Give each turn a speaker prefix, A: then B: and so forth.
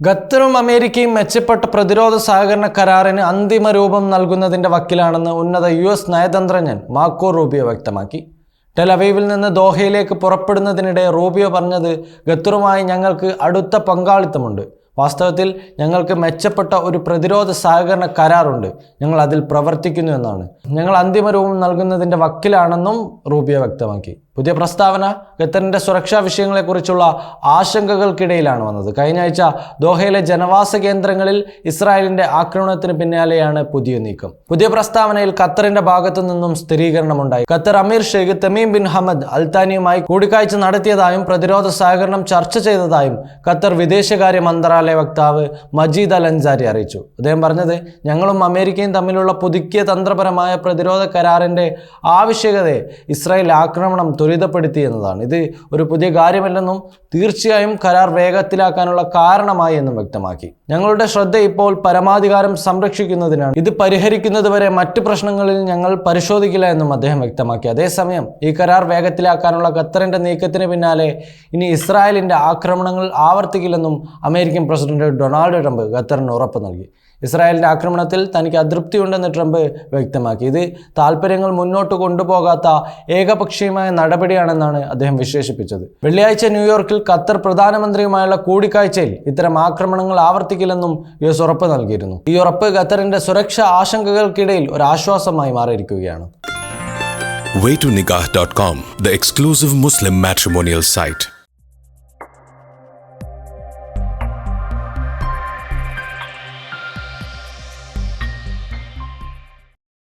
A: ഖത്തറും അമേരിക്കയും മെച്ചപ്പെട്ട പ്രതിരോധ സഹകരണ കരാറിന് അന്തിമ രൂപം നൽകുന്നതിന്റെ വക്കിലാണെന്ന് ഉന്നത US നയതന്ത്രജ്ഞൻ മാർക്കോ റൂബിയോ വ്യക്തമാക്കി. ടെലവീവിൽ നിന്ന് ദോഹയിലേക്ക് പുറപ്പെടുന്നതിനിടെ റൂബിയോ പറഞ്ഞത്, ഖത്തറുമായി ഞങ്ങൾക്ക് അടുത്ത പങ്കാളിത്തമുണ്ട്. വാസ്തവത്തിൽ ഞങ്ങൾക്ക് മെച്ചപ്പെട്ട ഒരു പ്രതിരോധ സഹകരണ കരാറുണ്ട്. ഞങ്ങൾ അതിൽ പ്രവർത്തിക്കുന്നു എന്നാണ്. ഞങ്ങൾ അന്തിമ രൂപം നൽകുന്നതിന്റെ വക്കിലാണെന്നും റൂബിയോ വ്യക്തമാക്കി. പുതിയ പ്രസ്താവന ഖത്തറിന്റെ സുരക്ഷാ വിഷയങ്ങളെക്കുറിച്ചുള്ള ആശങ്കകൾക്കിടയിലാണ് വന്നത്. കഴിഞ്ഞ ആഴ്ച ദോഹയിലെ ജനവാസ കേന്ദ്രങ്ങളിൽ ഇസ്രായേലിന്റെ ആക്രമണത്തിന് പിന്നാലെയാണ് പുതിയ നീക്കം. പുതിയ പ്രസ്താവനയിൽ ഖത്തറിന്റെ ഭാഗത്തു നിന്നും സ്ഥിരീകരണമുണ്ടായി. ഖത്തർ അമീർ ഷെയ്ഖ് തമീം ബിൻ ഹമദ് അൽത്താനിയുമായി കൂടിക്കാഴ്ച നടത്തിയതായും പ്രതിരോധ സഹകരണം ചർച്ച ചെയ്തതായും ഖത്തർ വിദേശകാര്യ മന്ത്രാലയ വക്താവ് മജീദ് അൽ അൻസാരി അറിയിച്ചു. അദ്ദേഹം പറഞ്ഞത്, ഞങ്ങളും അമേരിക്കയും തമ്മിലുള്ള പുതുക്കിയ തന്ത്രപരമായ പ്രതിരോധ കരാറിന്റെ ആവശ്യകതയെ ഇസ്രായേൽ ആക്രമണം ത്വരിതപ്പെടുത്തി എന്നതാണ്. ഇത് ഒരു പുതിയ കാര്യമല്ലെന്നും തീർച്ചയായും കരാർ വേഗത്തിലാക്കാനുള്ള കാരണമായി എന്നും വ്യക്തമാക്കി. ഞങ്ങളുടെ ശ്രദ്ധ ഇപ്പോൾ പരമാധികാരം സംരക്ഷിക്കുന്നതിനാണ്. ഇത് പരിഹരിക്കുന്നതുവരെ മറ്റു പ്രശ്നങ്ങളിൽ ഞങ്ങൾ പരിശോധിക്കില്ല എന്നും അദ്ദേഹം വ്യക്തമാക്കി. അതേസമയം ഈ കരാർ വേഗത്തിലാക്കാനുള്ള ഖത്തറിന്റെ നീക്കത്തിന് പിന്നാലെ ഇനി ഇസ്രായേലിന്റെ ആക്രമണങ്ങൾ ആവർത്തിക്കില്ലെന്നും അമേരിക്കൻ പ്രസിഡന്റ് ഡൊണാൾഡ് ട്രംപ് ഖത്തറിന് ഉറപ്പ് നൽകി. ഇസ്രായേലിന്റെ ആക്രമണത്തിൽ തനിക്ക് അതൃപ്തിയുണ്ടെന്ന് ട്രംപ് വ്യക്തമാക്കി. ഇത് താൽപ്പര്യങ്ങൾ മുന്നോട്ട് കൊണ്ടുപോകാത്ത ഏകപക്ഷീയമായ നടപടിയാണെന്നാണ് അദ്ദേഹം വിശേഷിപ്പിച്ചത്. വെള്ളിയാഴ്ച ന്യൂയോർക്കിൽ ഖത്തർ പ്രധാനമന്ത്രിയുമായുള്ള കൂടിക്കാഴ്ചയിൽ ഇത്തരം ആക്രമണങ്ങൾ ആവർത്തിക്കില്ലെന്നും US ഉറപ്പ് നൽകിയിരുന്നു. ഈ ഉറപ്പ് ഖത്തറിന്റെ സുരക്ഷാ ആശങ്കകൾക്കിടയിൽ ഒരു ആശ്വാസമായി മാറിയിരിക്കുകയാണ്.
B: Waytonikah.com, the exclusive Muslim matrimonial site.